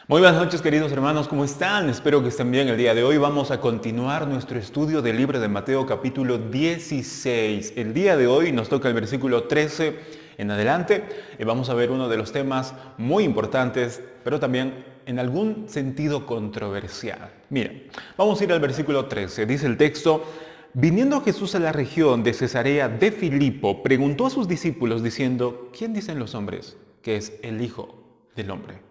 Muy buenas noches, queridos hermanos, ¿cómo están? Espero que estén bien el día de hoy. Vamos a continuar nuestro estudio del libro de Mateo capítulo 16. El día de hoy nos toca el versículo 13 en adelante y vamos a ver uno de los temas muy importantes, pero también en algún sentido controversial. Miren, vamos a ir al versículo 13. Dice el texto: Viniendo Jesús a la región de Cesarea de Filipo, preguntó a sus discípulos diciendo: ¿Quién dicen los hombres que es el Hijo del Hombre?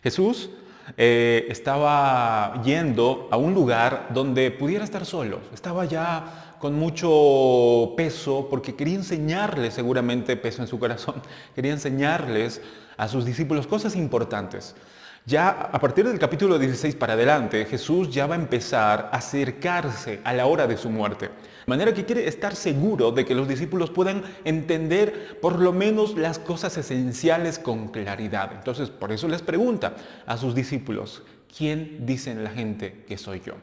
Jesús estaba yendo a un lugar donde pudiera estar solo. Estaba ya con mucho peso porque quería enseñarles, seguramente peso en su corazón, quería enseñarles a sus discípulos cosas importantes. Ya a partir del capítulo 16 para adelante, Jesús ya va a empezar a acercarse a la hora de su muerte. De manera que quiere estar seguro de que los discípulos puedan entender por lo menos las cosas esenciales con claridad. Entonces, por eso les pregunta a sus discípulos: ¿quién dicen la gente que soy yo?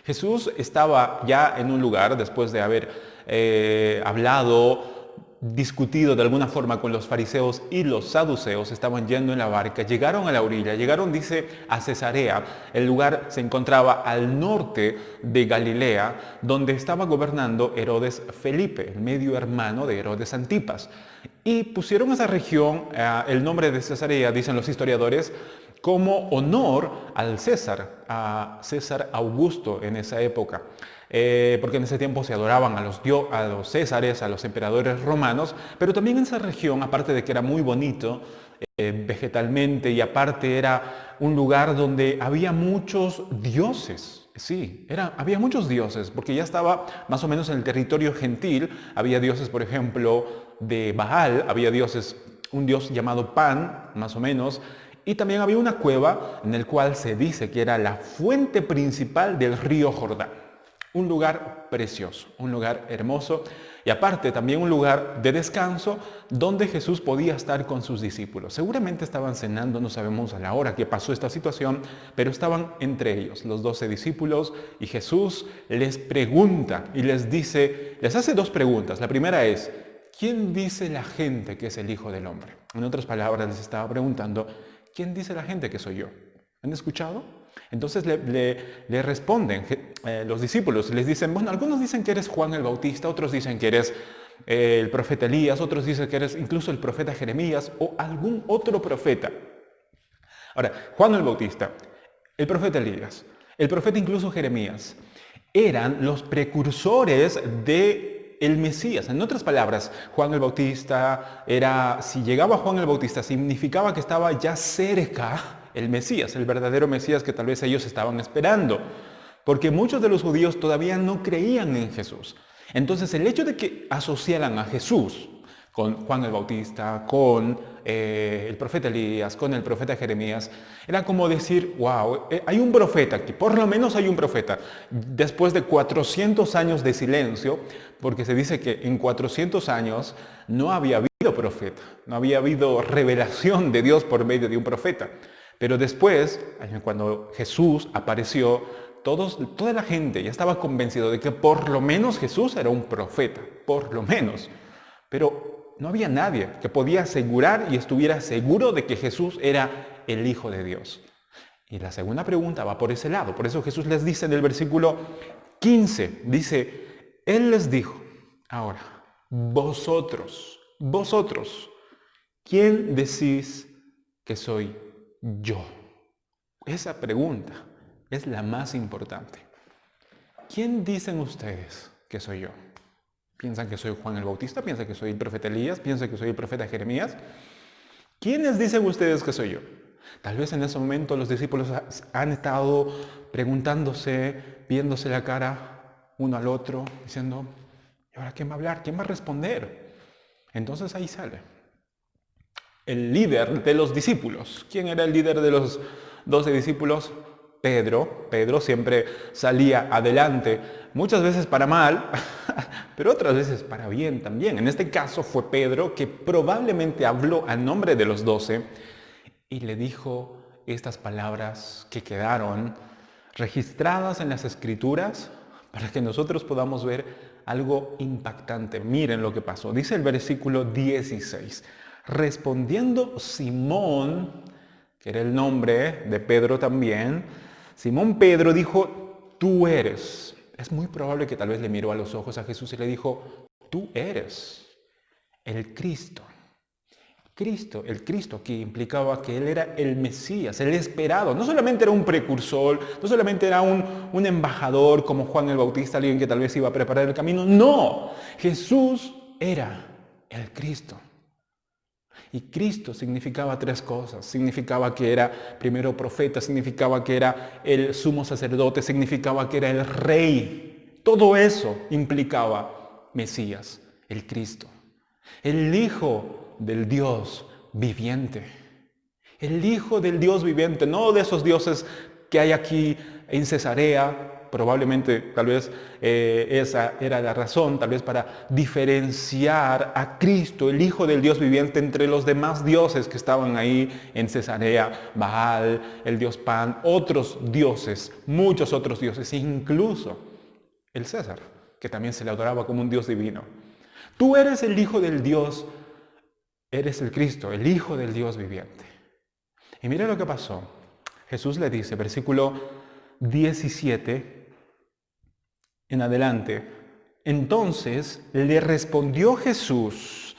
Jesús estaba ya en un lugar después de haber discutido de alguna forma con los fariseos y los saduceos. Estaban yendo en la barca, llegaron a la orilla, dice, a Cesarea. El lugar se encontraba al norte de Galilea, donde estaba gobernando Herodes Felipe, el medio hermano de Herodes Antipas. Y pusieron a esa región el nombre de Cesarea, dicen los historiadores, como honor al César, a César Augusto en esa época. Porque en ese tiempo se adoraban a los césares, a los emperadores romanos, pero también en esa región, aparte de que era muy bonito vegetalmente, y aparte era un lugar donde había muchos dioses. Sí, había muchos dioses, porque ya estaba más o menos en el territorio gentil. Había dioses, por ejemplo, de Baal, había un dios llamado Pan, más o menos, y también había una cueva en el cual se dice que era la fuente principal del río Jordán. Un lugar precioso, un lugar hermoso y aparte también un lugar de descanso donde Jesús podía estar con sus discípulos. Seguramente estaban cenando, no sabemos a la hora que pasó esta situación, pero estaban entre ellos, los 12 discípulos, y Jesús les pregunta y les hace dos preguntas. La primera es: ¿quién dice la gente que es el Hijo del Hombre? En otras palabras, les estaba preguntando: ¿quién dice la gente que soy yo? ¿Han escuchado? Entonces le responden los discípulos, les dicen, bueno, algunos dicen que eres Juan el Bautista, otros dicen que eres el profeta Elías, otros dicen que eres incluso el profeta Jeremías o algún otro profeta. Ahora, Juan el Bautista, el profeta Elías, el profeta incluso Jeremías, eran los precursores de el Mesías. En otras palabras, Juan el Bautista si llegaba Juan el Bautista, significaba que estaba ya cerca el Mesías, el verdadero Mesías que tal vez ellos estaban esperando, porque muchos de los judíos todavía no creían en Jesús. Entonces, el hecho de que asociaran a Jesús con Juan el Bautista, con el profeta Elías, con el profeta Jeremías, era como decir, wow, hay un profeta aquí, por lo menos hay un profeta. Después de 400 años de silencio, porque se dice que en 400 años no había habido profeta, no había habido revelación de Dios por medio de un profeta. Pero después, cuando Jesús apareció, toda la gente ya estaba convencido de que por lo menos Jesús era un profeta, por lo menos. Pero no había nadie que podía asegurar y estuviera seguro de que Jesús era el Hijo de Dios. Y la segunda pregunta va por ese lado. Por eso Jesús les dice en el versículo 15, dice, Él les dijo, ahora, vosotros, ¿quién decís que soy yo? Esa pregunta es la más importante. ¿Quién dicen ustedes que soy yo? ¿Piensan que soy Juan el Bautista? ¿Piensan que soy el profeta Elías? ¿Piensan que soy el profeta Jeremías? ¿Quiénes dicen ustedes que soy yo? Tal vez en ese momento los discípulos han estado preguntándose, viéndose la cara uno al otro, diciendo, ¿y ahora quién va a hablar? ¿Quién va a responder? Entonces ahí sale el líder de los discípulos. ¿Quién era el líder de los 12 discípulos? Pedro. Pedro siempre salía adelante, muchas veces para mal, pero otras veces para bien también. En este caso fue Pedro que probablemente habló a nombre de los 12 y le dijo estas palabras que quedaron registradas en las Escrituras para que nosotros podamos ver algo impactante. Miren lo que pasó. Dice el versículo 16. Respondiendo Simón que era el nombre de Pedro también, Simón Pedro dijo, tú eres. Es muy probable que tal vez le miró a los ojos a Jesús y le dijo, tú eres el Cristo. El Cristo aquí implicaba que Él era el Mesías, el esperado. No solamente era un precursor, no solamente era un embajador como Juan el Bautista, alguien que tal vez iba a preparar el camino. No, Jesús era el Cristo. Y Cristo significaba tres cosas. Significaba que era primero profeta, significaba que era el sumo sacerdote, significaba que era el rey. Todo eso implicaba Mesías, el Cristo. El Hijo del Dios viviente. El Hijo del Dios viviente, no de esos dioses que hay aquí en Cesarea. Probablemente, tal vez esa era la razón, tal vez para diferenciar a Cristo, el Hijo del Dios viviente, entre los demás dioses que estaban ahí en Cesarea, Baal, el dios Pan, otros dioses, muchos otros dioses, incluso el César, que también se le adoraba como un dios divino. Tú eres el Hijo del Dios, eres el Cristo, el Hijo del Dios viviente. Y mira lo que pasó. Jesús le dice, versículo 17 en adelante. Entonces le respondió Jesús.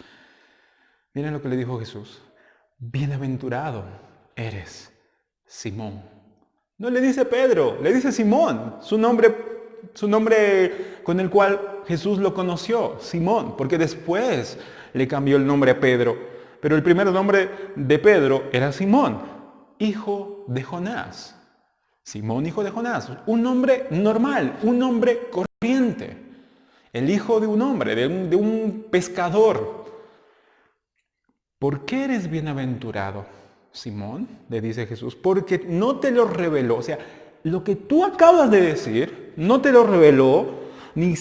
Miren lo que le dijo Jesús. Bienaventurado eres, Simón. No le dice Pedro, le dice Simón, su nombre con el cual Jesús lo conoció, Simón, porque después le cambió el nombre a Pedro. Pero el primer nombre de Pedro era Simón, hijo de Jonás. Simón, hijo de Jonás, un nombre normal, un nombre corriente. El hijo de un hombre, de un pescador. ¿Por qué eres bienaventurado, Simón? Le dice Jesús. Porque no te lo reveló. O sea, lo que tú acabas de decir, no te lo reveló ni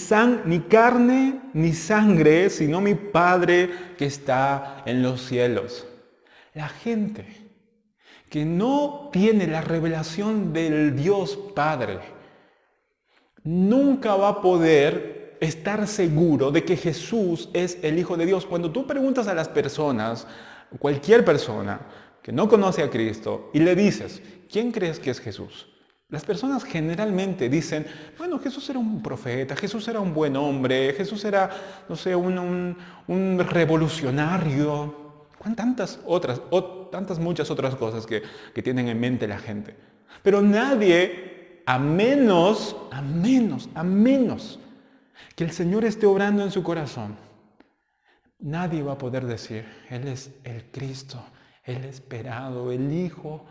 carne ni sangre, sino mi Padre que está en los cielos. La gente que no tiene la revelación del Dios Padre, nunca va a poder estar seguro de que Jesús es el Hijo de Dios. Cuando tú preguntas a las personas, cualquier persona que no conoce a Cristo, y le dices, ¿quién crees que es Jesús? Las personas generalmente dicen, bueno, Jesús era un profeta, Jesús era un buen hombre, Jesús era, no sé, un revolucionario. Muchas otras cosas que tienen en mente la gente. Pero nadie, a menos que el Señor esté obrando en su corazón, nadie va a poder decir, Él es el Cristo, el esperado, el Hijo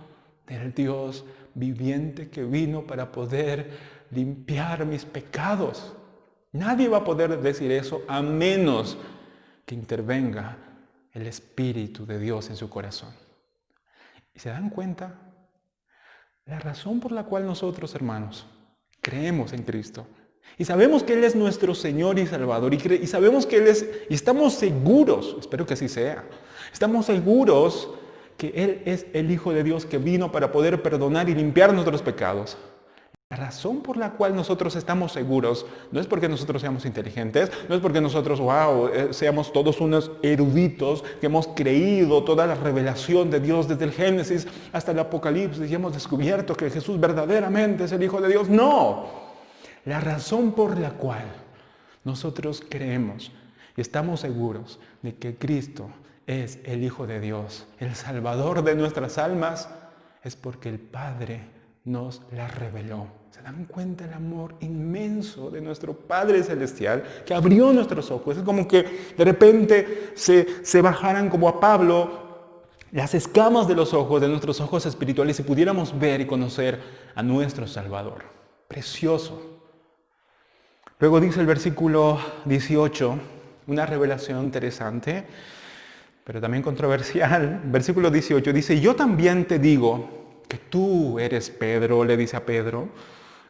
del Dios viviente que vino para poder limpiar mis pecados. Nadie va a poder decir eso a menos que intervenga el Espíritu de Dios en su corazón. ¿Y se dan cuenta? La razón por la cual nosotros, hermanos, creemos en Cristo y sabemos que Él es nuestro Señor y Salvador y sabemos que Él es, y estamos seguros, espero que así sea, estamos seguros que Él es el Hijo de Dios que vino para poder perdonar y limpiar nuestros pecados. La razón por la cual nosotros estamos seguros no es porque nosotros seamos inteligentes, no es porque nosotros, seamos todos unos eruditos que hemos creído toda la revelación de Dios desde el Génesis hasta el Apocalipsis y hemos descubierto que Jesús verdaderamente es el Hijo de Dios. No, la razón por la cual nosotros creemos y estamos seguros de que Cristo es el Hijo de Dios, el Salvador de nuestras almas, es porque el Padre nos la reveló. ¿Se dan cuenta el amor inmenso de nuestro Padre Celestial que abrió nuestros ojos? Es como que de repente se bajaran como a Pablo las escamas de los ojos, de nuestros ojos espirituales, y pudiéramos ver y conocer a nuestro Salvador. Precioso. Luego dice el versículo 18, una revelación interesante, pero también controversial. Versículo 18 dice, yo también te digo que tú eres Pedro, le dice a Pedro,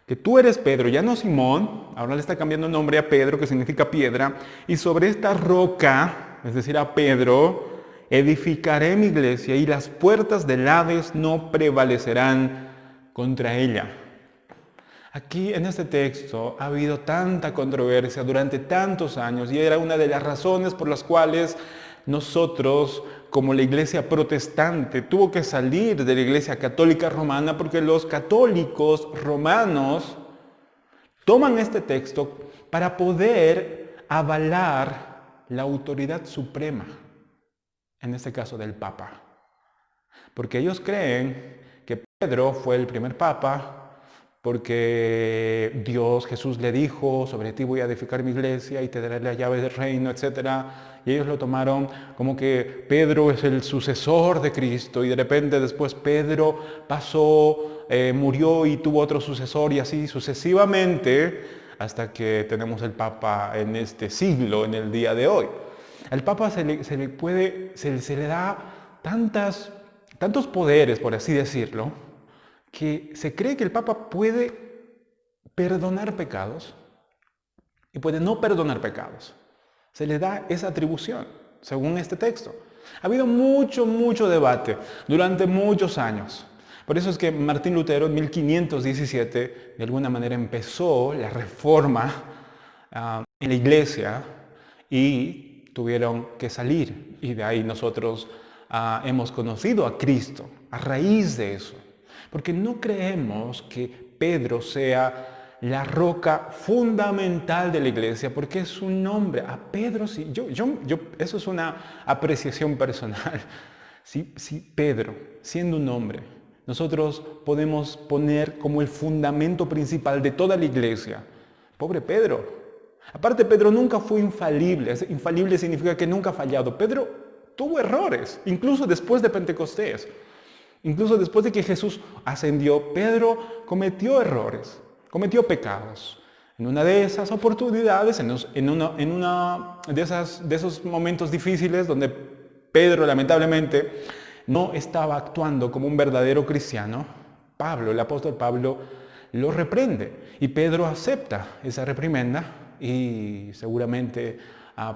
que tú eres Pedro, ya no Simón, ahora le está cambiando el nombre a Pedro, que significa piedra, y sobre esta roca, es decir, a Pedro, edificaré mi iglesia y las puertas del Hades no prevalecerán contra ella. Aquí en este texto ha habido tanta controversia durante tantos años y era una de las razones por las cuales nosotros, como la iglesia protestante, tuvo que salir de la iglesia católica romana porque los católicos romanos toman este texto para poder avalar la autoridad suprema, en este caso del Papa. Porque ellos creen que Pedro fue el primer Papa, porque Jesús le dijo, sobre ti voy a edificar mi iglesia y te daré las llaves del reino, etc. Y ellos lo tomaron como que Pedro es el sucesor de Cristo y de repente después Pedro pasó, murió y tuvo otro sucesor y así sucesivamente hasta que tenemos el Papa en este siglo, en el día de hoy. Al Papa se le da tantos poderes, por así decirlo, que se cree que el Papa puede perdonar pecados y puede no perdonar pecados. Se le da esa atribución, según este texto. Ha habido mucho debate durante muchos años. Por eso es que Martín Lutero en 1517 de alguna manera empezó la reforma en la iglesia y tuvieron que salir. Y de ahí nosotros hemos conocido a Cristo a raíz de eso. Porque no creemos que Pedro sea la roca fundamental de la iglesia, porque es un nombre. A Pedro sí, eso es una apreciación personal. Sí, Pedro, siendo un hombre, nosotros podemos poner como el fundamento principal de toda la iglesia. Pobre Pedro. Aparte, Pedro nunca fue infalible. Infalible significa que nunca ha fallado. Pedro tuvo errores, incluso después de Pentecostés. Incluso después de que Jesús ascendió, Pedro cometió errores, cometió pecados. En una de esas oportunidades, en una de esos momentos difíciles donde Pedro lamentablemente no estaba actuando como un verdadero cristiano, el apóstol Pablo, lo reprende. Y Pedro acepta esa reprimenda y seguramente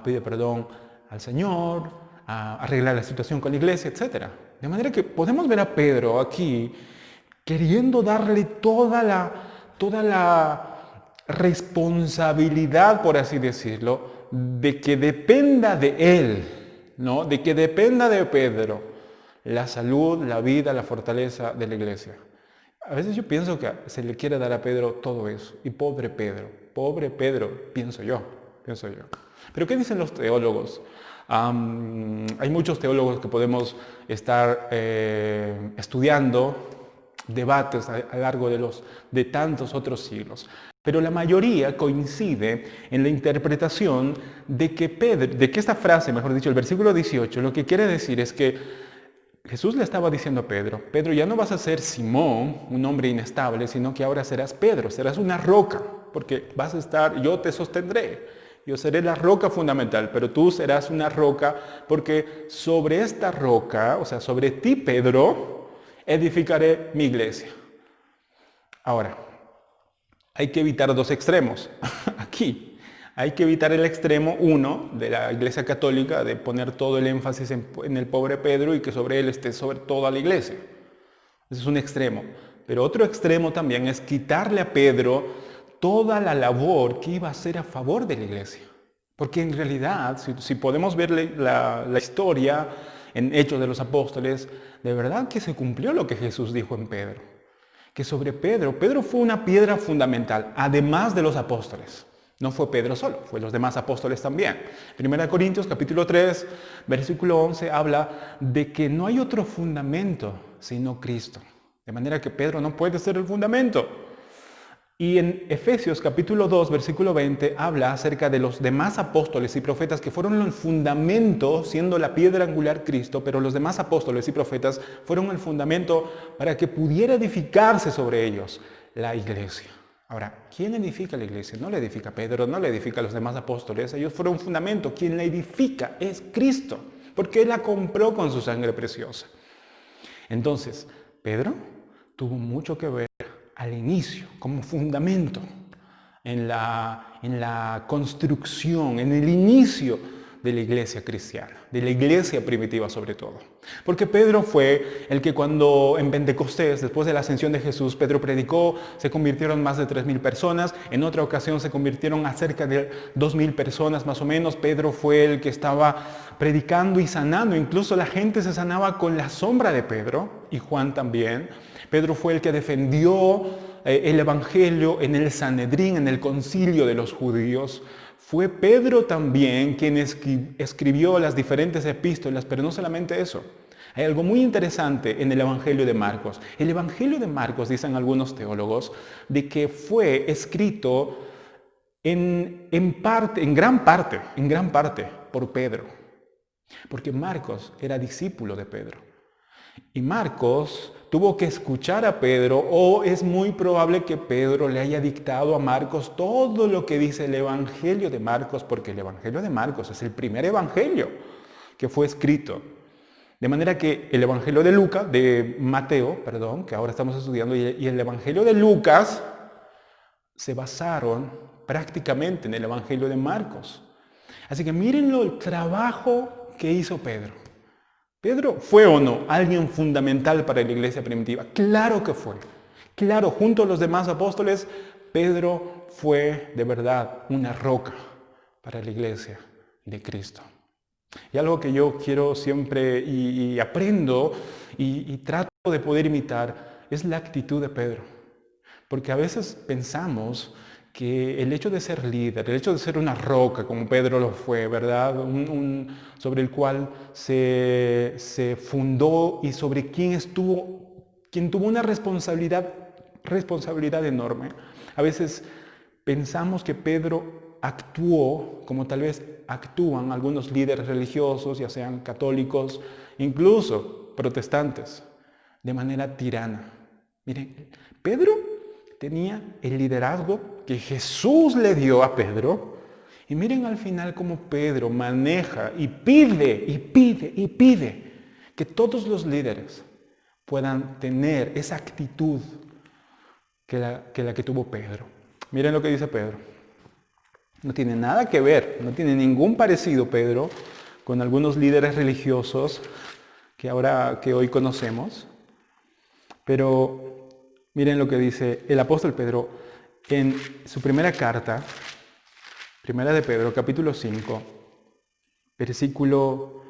pide perdón al Señor, arreglar la situación con la iglesia, etc. De manera que podemos ver a Pedro aquí queriendo darle toda la responsabilidad, por así decirlo, de que dependa de él, ¿no? De que dependa de Pedro la salud, la vida, la fortaleza de la iglesia. A veces yo pienso que se le quiere dar a Pedro todo eso. Y pobre Pedro, pienso yo. Pero ¿qué dicen los teólogos? Hay muchos teólogos que podemos estar estudiando, debates a lo largo de tantos otros siglos. Pero la mayoría coincide en la interpretación de que esta frase, mejor dicho, el versículo 18, lo que quiere decir es que Jesús le estaba diciendo a Pedro, ya no vas a ser Simón, un hombre inestable, sino que ahora serás Pedro, serás una roca, porque vas a estar, yo te sostendré. Yo seré la roca fundamental, pero tú serás una roca porque sobre esta roca, o sea, sobre ti, Pedro, edificaré mi iglesia. Ahora, hay que evitar dos extremos. Aquí, hay que evitar el extremo uno de la iglesia católica de poner todo el énfasis en el pobre Pedro y que sobre él esté sobre toda la iglesia. Ese es un extremo. Pero otro extremo también es quitarle a Pedro toda la labor que iba a hacer a favor de la iglesia. Porque en realidad, si podemos ver la historia en Hechos de los Apóstoles, de verdad que se cumplió lo que Jesús dijo en Pedro. Que sobre Pedro fue una piedra fundamental, además de los apóstoles. No fue Pedro solo, fue los demás apóstoles también. 1 Corintios capítulo 3, versículo 11, habla de que no hay otro fundamento sino Cristo. De manera que Pedro no puede ser el fundamento. Y en Efesios capítulo 2, versículo 20, habla acerca de los demás apóstoles y profetas que fueron el fundamento, siendo la piedra angular Cristo, pero los demás apóstoles y profetas fueron el fundamento para que pudiera edificarse sobre ellos la iglesia. Ahora, ¿quién edifica la iglesia? No la edifica Pedro, no la edifica los demás apóstoles, ellos fueron un fundamento. Quien la edifica es Cristo, porque Él la compró con su sangre preciosa. Entonces, Pedro tuvo mucho que ver al inicio, como fundamento, en la construcción, en el inicio de la iglesia cristiana, de la iglesia primitiva sobre todo. Porque Pedro fue el que cuando en Pentecostés, después de la ascensión de Jesús, Pedro predicó, se convirtieron más de 3,000 personas, en otra ocasión se convirtieron a cerca de 2,000 personas más o menos. Pedro fue el que estaba predicando y sanando, incluso la gente se sanaba con la sombra de Pedro, y Juan también. Pedro fue el que defendió el evangelio en el Sanedrín, en el concilio de los judíos. Fue Pedro también quien escribió las diferentes epístolas, pero no solamente eso. Hay algo muy interesante en el Evangelio de Marcos. El Evangelio de Marcos, dicen algunos teólogos, de que fue escrito en gran parte por Pedro. Porque Marcos era discípulo de Pedro. Y Marcos tuvo que escuchar a Pedro, o es muy probable que Pedro le haya dictado a Marcos todo lo que dice el Evangelio de Marcos, porque el Evangelio de Marcos es el primer evangelio que fue escrito. De manera que el Evangelio de Mateo, que ahora estamos estudiando, y el Evangelio de Lucas se basaron prácticamente en el Evangelio de Marcos. Así que mírenlo el trabajo que hizo Pedro. ¿Pedro fue o no alguien fundamental para la iglesia primitiva? Claro que fue. Claro, junto a los demás apóstoles, Pedro fue de verdad una roca para la iglesia de Cristo. Y algo que yo quiero siempre y aprendo y trato de poder imitar es la actitud de Pedro. Porque a veces pensamos que el hecho de ser líder, el hecho de ser una roca, como Pedro lo fue, ¿verdad? Sobre el cual se fundó y sobre quien tuvo una responsabilidad enorme. A veces pensamos que Pedro actuó como tal vez actúan algunos líderes religiosos, ya sean católicos, incluso protestantes, de manera tirana. Miren, Pedro tenía el liderazgo que Jesús le dio a Pedro. Y miren al final cómo Pedro maneja y pide que todos los líderes puedan tener esa actitud que la que tuvo Pedro. Miren lo que dice Pedro. No tiene nada que ver, no tiene ningún parecido Pedro con algunos líderes religiosos que hoy conocemos. Pero miren lo que dice el apóstol Pedro en su primera carta, primera de Pedro, capítulo 5, versículo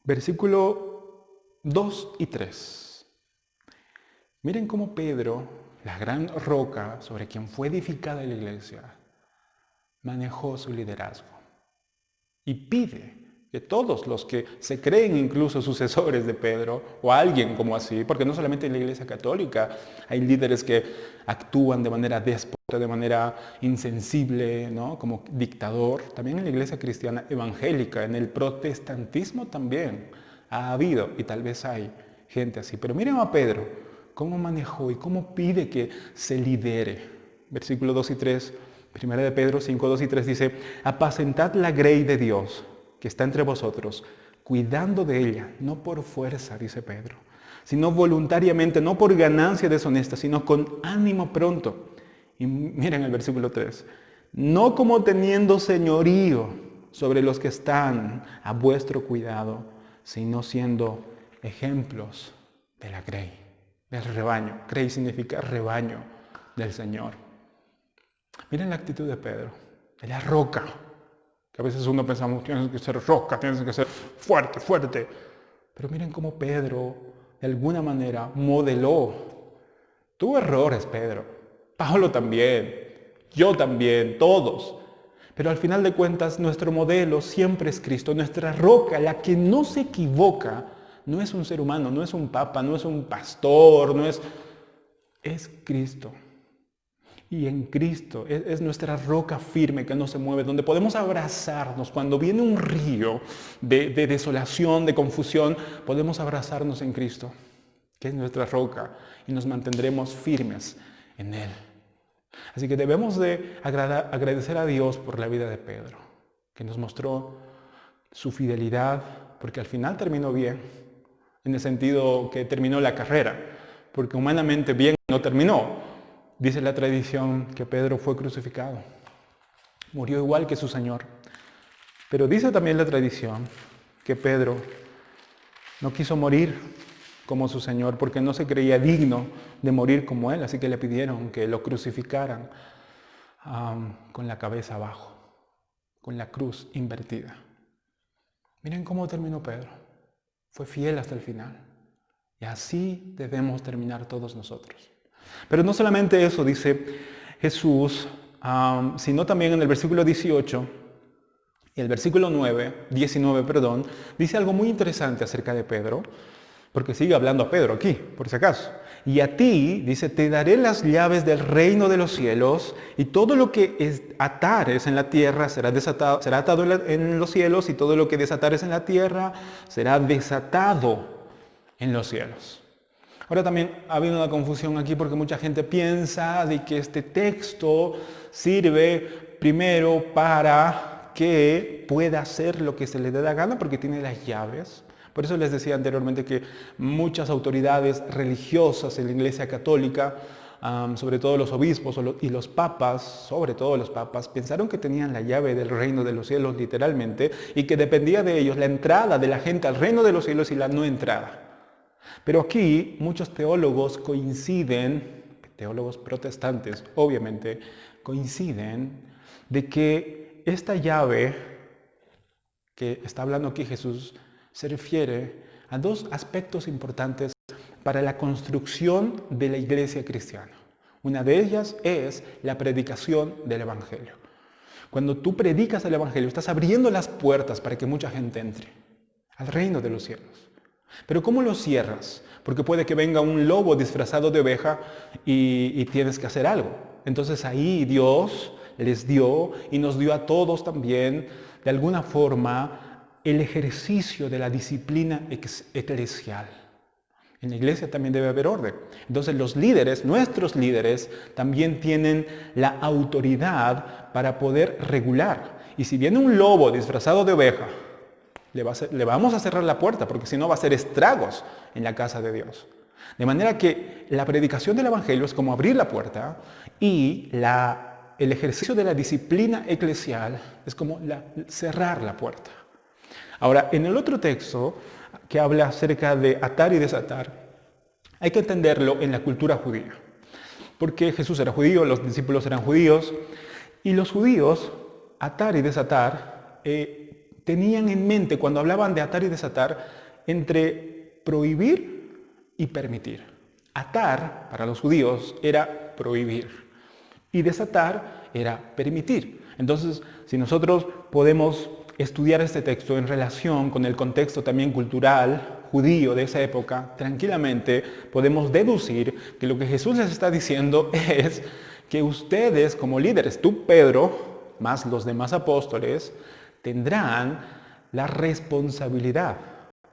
versículo 2 y 3. Miren cómo Pedro, la gran roca sobre quien fue edificada la iglesia, manejó su liderazgo. Y pide que todos los que se creen incluso sucesores de Pedro, o alguien como así, porque no solamente en la iglesia católica hay líderes que actúan de manera déspota, de manera insensible, ¿no? Como dictador, también en la iglesia cristiana evangélica, en el protestantismo también ha habido y tal vez hay gente así. Pero miren a Pedro, cómo manejó y cómo pide que se lidere. Versículos 2 y 3, primera de Pedro 5, 2 y 3 dice: apacentad la grey de Dios que está entre vosotros, cuidando de ella, no por fuerza, dice Pedro, sino voluntariamente, no por ganancia deshonesta, sino con ánimo pronto. Y miren el versículo 3, no como teniendo señorío sobre los que están a vuestro cuidado, sino siendo ejemplos de la grey, del rebaño. Grey significa rebaño del Señor. Miren la actitud de Pedro, de la roca. Que a veces uno pensamos, tienes que ser roca, tienes que ser fuerte. Pero miren cómo Pedro, de alguna manera, modeló. Tuvo errores, Pedro. Pablo también. Yo también. Todos. Pero al final de cuentas, nuestro modelo siempre es Cristo. Nuestra roca, la que no se equivoca, no es un ser humano, no es un papa, no es un pastor, es Cristo. Y en Cristo es nuestra roca firme que no se mueve, donde podemos abrazarnos. Cuando viene un río de desolación, de confusión, podemos abrazarnos en Cristo, que es nuestra roca, y nos mantendremos firmes en Él. Así que debemos de agradecer a Dios por la vida de Pedro, que nos mostró su fidelidad, porque al final terminó bien, en el sentido que terminó la carrera. porque humanamente bien no terminó. Dice la tradición que Pedro fue crucificado. Murió igual que su Señor. Pero dice también la tradición que Pedro no quiso morir como su Señor porque no se creía digno de morir como Él, así que le pidieron que lo crucificaran con la cabeza abajo, con la cruz invertida. Miren cómo terminó Pedro. Fue fiel hasta el final. Y así debemos terminar todos nosotros. Pero no solamente eso dice Jesús, sino también en el versículo 18 y el versículo 19, dice algo muy interesante acerca de Pedro, porque sigue hablando a Pedro aquí, por si acaso. Y a ti, dice, te daré las llaves del reino de los cielos, y todo lo que atares en la tierra será atado en los cielos, y todo lo que desatares en la tierra será desatado en los cielos. Ahora también ha habido una confusión aquí porque mucha gente piensa de que este texto sirve primero para que pueda hacer lo que se le dé la gana porque tiene las llaves. Por eso les decía anteriormente que muchas autoridades religiosas en la Iglesia Católica, sobre todo los obispos y los papas, sobre todo los papas, pensaron que tenían la llave del reino de los cielos literalmente y que dependía de ellos la entrada de la gente al reino de los cielos y la no entrada. Pero aquí muchos teólogos coinciden, teólogos protestantes obviamente, coinciden de que esta llave que está hablando aquí Jesús se refiere a dos aspectos importantes para la construcción de la iglesia cristiana. Una de ellas es la predicación del Evangelio. Cuando tú predicas el Evangelio, estás abriendo las puertas para que mucha gente entre al reino de los cielos. Pero ¿cómo lo cierras? Porque puede que venga un lobo disfrazado de oveja y tienes que hacer algo. Entonces ahí Dios les dio y nos dio a todos también, de alguna forma, el ejercicio de la disciplina eclesial. En la iglesia también debe haber orden. Entonces los líderes, nuestros líderes, también tienen la autoridad para poder regular. Y si viene un lobo disfrazado de oveja, le vamos a cerrar la puerta, porque si no va a hacer estragos en la casa de Dios. De manera que la predicación del Evangelio es como abrir la puerta y el ejercicio de la disciplina eclesial es como cerrar la puerta. Ahora, en el otro texto que habla acerca de atar y desatar, hay que entenderlo en la cultura judía. Porque Jesús era judío, los discípulos eran judíos, y los judíos, atar y desatar, tenían en mente, cuando hablaban de atar y desatar, entre prohibir y permitir. Atar, para los judíos, era prohibir. Y desatar era permitir. Entonces, si nosotros podemos estudiar este texto en relación con el contexto también cultural judío de esa época, tranquilamente podemos deducir que lo que Jesús les está diciendo es que ustedes como líderes, tú Pedro, más los demás apóstoles, tendrán la responsabilidad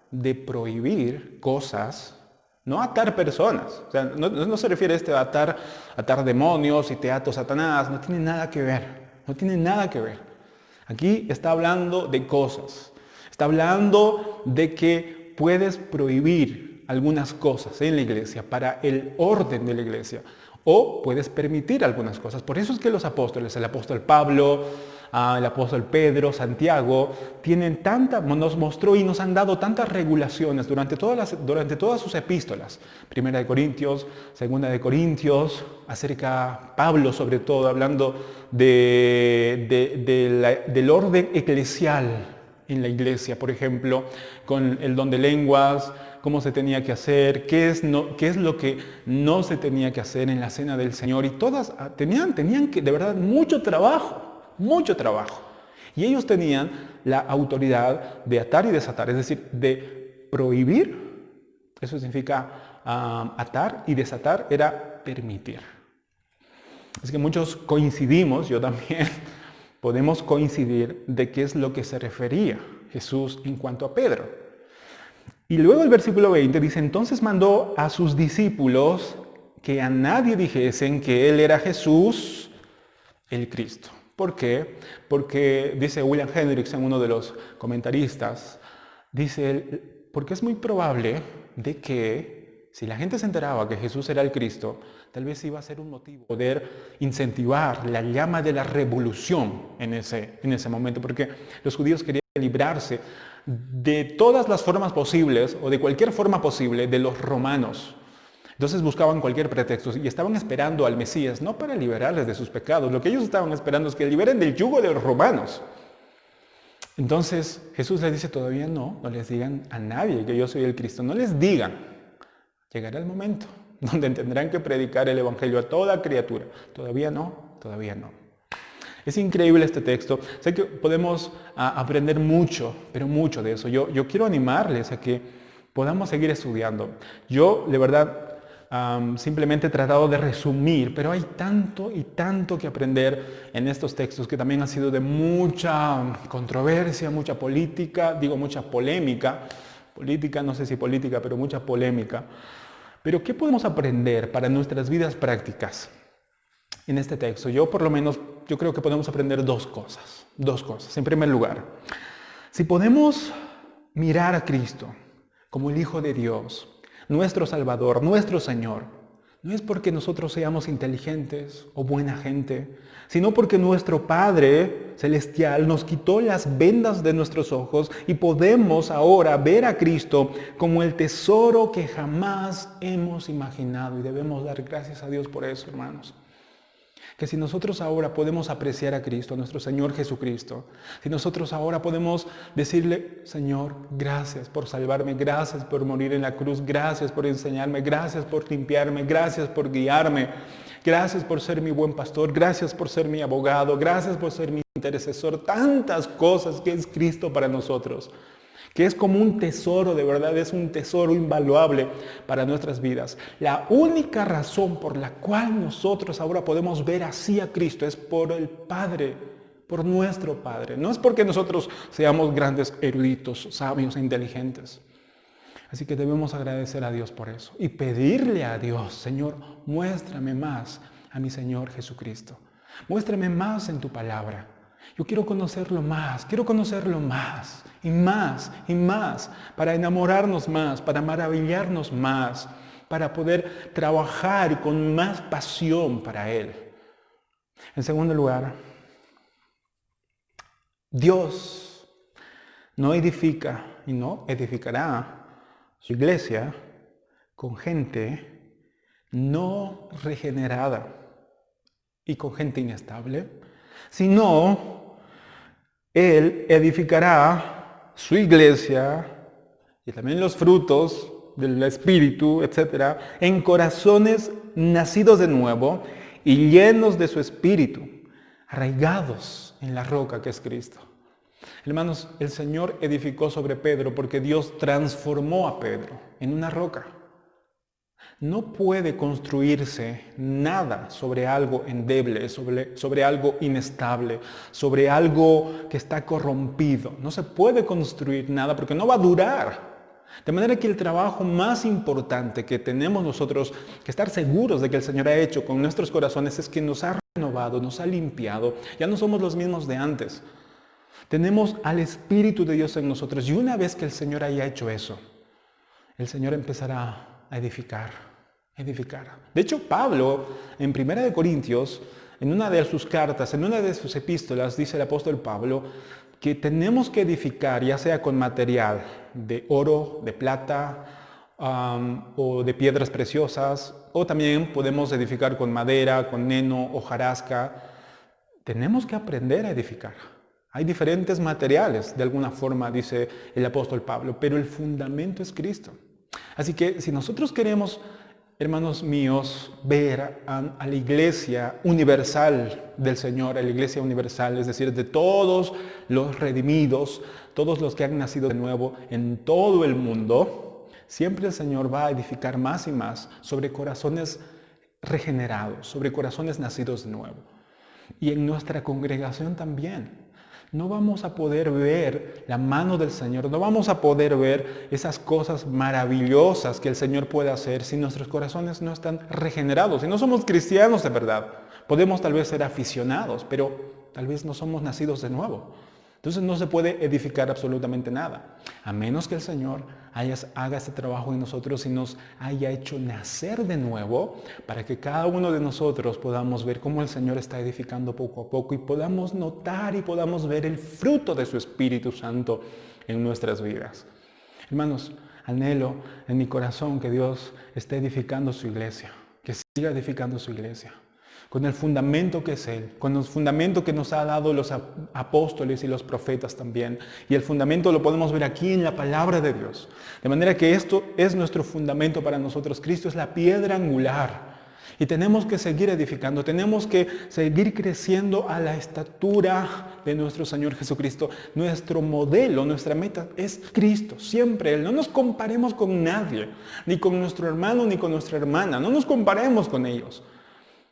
de prohibir cosas, no atar personas. O sea, no se refiere a atar demonios y te ato Satanás, no tiene nada que ver, no tiene nada que ver. Aquí está hablando de cosas, está hablando de que puedes prohibir algunas cosas en la iglesia para el orden de la iglesia o puedes permitir algunas cosas. Por eso es que los apóstoles, el apóstol Pablo, el apóstol Pedro, Santiago, nos mostró y nos han dado tantas regulaciones durante todas sus epístolas. Primera de Corintios, Segunda de Corintios, Pablo sobre todo, hablando del orden eclesial en la iglesia, por ejemplo, con el don de lenguas, cómo se tenía que hacer, qué es lo que no se tenía que hacer en la cena del Señor. Y todas tenían que, de verdad, mucho trabajo. Y ellos tenían la autoridad de atar y desatar, es decir, de prohibir, eso significa atar, y desatar era permitir. Es que muchos coincidimos, yo también, podemos coincidir de qué es lo que se refería Jesús en cuanto a Pedro. Y luego el versículo 20 dice, entonces mandó a sus discípulos que a nadie dijesen que Él era Jesús, el Cristo. ¿Por qué? Porque dice William Hendriksen, uno de los comentaristas, dice él, porque es muy probable de que Si la gente se enteraba que Jesús era el Cristo, tal vez iba a ser un motivo poder incentivar la llama de la revolución en ese momento, porque los judíos querían librarse de todas las formas posibles o de cualquier forma posible de los romanos. Entonces buscaban cualquier pretexto y estaban esperando al Mesías, no para liberarles de sus pecados. Lo que ellos estaban esperando es que liberen del yugo de los romanos. Entonces Jesús les dice, todavía no les digan a nadie que yo soy el Cristo. No les digan. Llegará el momento donde tendrán que predicar el Evangelio a toda criatura. Todavía no, todavía no. Es increíble este texto. Sé que podemos aprender mucho, pero mucho de eso. Yo quiero animarles a que podamos seguir estudiando. Yo, de verdad, simplemente he tratado de resumir, pero hay tanto y tanto que aprender en estos textos que también han sido de mucha controversia, mucha política, mucha polémica. Política, no sé si política, pero mucha polémica. Pero ¿qué podemos aprender para nuestras vidas prácticas en este texto? Yo creo que podemos aprender dos cosas. En primer lugar, si podemos mirar a Cristo como el Hijo de Dios, nuestro Salvador, nuestro Señor, no es porque nosotros seamos inteligentes o buena gente, sino porque nuestro Padre Celestial nos quitó las vendas de nuestros ojos y podemos ahora ver a Cristo como el tesoro que jamás hemos imaginado. Y debemos dar gracias a Dios por eso, hermanos. Que si nosotros ahora podemos apreciar a Cristo, a nuestro Señor Jesucristo, si nosotros ahora podemos decirle, Señor, gracias por salvarme, gracias por morir en la cruz, gracias por enseñarme, gracias por limpiarme, gracias por guiarme, gracias por ser mi buen pastor, gracias por ser mi abogado, gracias por ser mi intercesor, tantas cosas que es Cristo para nosotros, que es como un tesoro, de verdad, es un tesoro invaluable para nuestras vidas. La única razón por la cual nosotros ahora podemos ver así a Cristo es por el Padre, por nuestro Padre. No es porque nosotros seamos grandes eruditos, sabios e inteligentes. Así que debemos agradecer a Dios por eso y pedirle a Dios, Señor, muéstrame más a mi Señor Jesucristo. Muéstrame más en tu palabra. Yo quiero conocerlo más y más y más, para enamorarnos más, para maravillarnos más, para poder trabajar con más pasión para Él. En segundo lugar, Dios no edifica y no edificará su iglesia con gente no regenerada y con gente inestable, sino Él edificará su iglesia y también los frutos del Espíritu, etc., en corazones nacidos de nuevo y llenos de su Espíritu, arraigados en la roca que es Cristo. Hermanos, el Señor edificó sobre Pedro porque Dios transformó a Pedro en una roca. No puede construirse nada sobre algo endeble, sobre algo inestable, sobre algo que está corrompido. No se puede construir nada porque no va a durar. De manera que el trabajo más importante que tenemos nosotros que estar seguros de que el Señor ha hecho con nuestros corazones es que nos ha renovado, nos ha limpiado. Ya no somos los mismos de antes. Tenemos al Espíritu de Dios en nosotros y una vez que el Señor haya hecho eso, el Señor empezará a edificar. De hecho, Pablo, en 1 Corintios, en una de sus cartas, en una de sus epístolas, dice el apóstol Pablo, que tenemos que edificar, ya sea con material de oro, de plata, o de piedras preciosas, o también podemos edificar con madera, con heno, hojarasca. Tenemos que aprender a edificar. Hay diferentes materiales, de alguna forma, dice el apóstol Pablo, pero el fundamento es Cristo. Así que si nosotros queremos, hermanos míos, ver a la iglesia universal del Señor, a la iglesia universal, es decir, de todos los redimidos, todos los que han nacido de nuevo en todo el mundo, siempre el Señor va a edificar más y más sobre corazones regenerados, sobre corazones nacidos de nuevo. Y en nuestra congregación también. No vamos a poder ver la mano del Señor, no vamos a poder ver esas cosas maravillosas que el Señor puede hacer si nuestros corazones no están regenerados, si no somos cristianos de verdad. Podemos tal vez ser aficionados, pero tal vez no somos nacidos de nuevo. Entonces no se puede edificar absolutamente nada, a menos que el Señor haga este trabajo en nosotros y nos haya hecho nacer de nuevo para que cada uno de nosotros podamos ver cómo el Señor está edificando poco a poco y podamos notar y podamos ver el fruto de su Espíritu Santo en nuestras vidas. Hermanos, anhelo en mi corazón que Dios esté edificando su iglesia, que siga edificando su iglesia, con el fundamento que es Él, con el fundamento que nos ha dado los apóstoles y los profetas también. Y el fundamento lo podemos ver aquí en la palabra de Dios. De manera que esto es nuestro fundamento para nosotros. Cristo es la piedra angular. Y tenemos que seguir edificando, tenemos que seguir creciendo a la estatura de nuestro Señor Jesucristo. Nuestro modelo, nuestra meta es Cristo, siempre Él. No nos comparemos con nadie, ni con nuestro hermano, ni con nuestra hermana. No nos comparemos con ellos.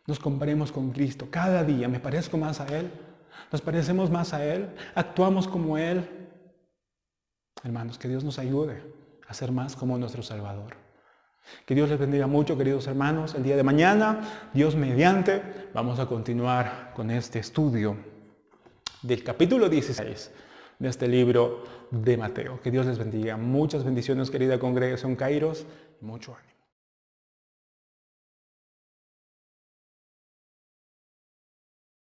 Nos comparemos con Cristo. Cada día me parezco más a Él. Nos parecemos más a Él. Actuamos como Él. Hermanos, que Dios nos ayude a ser más como nuestro Salvador. Que Dios les bendiga mucho, queridos hermanos. El día de mañana, Dios mediante, vamos a continuar con este estudio del capítulo 16 de este libro de Mateo. Que Dios les bendiga. Muchas bendiciones, querida congregación Kairos, y mucho ánimo.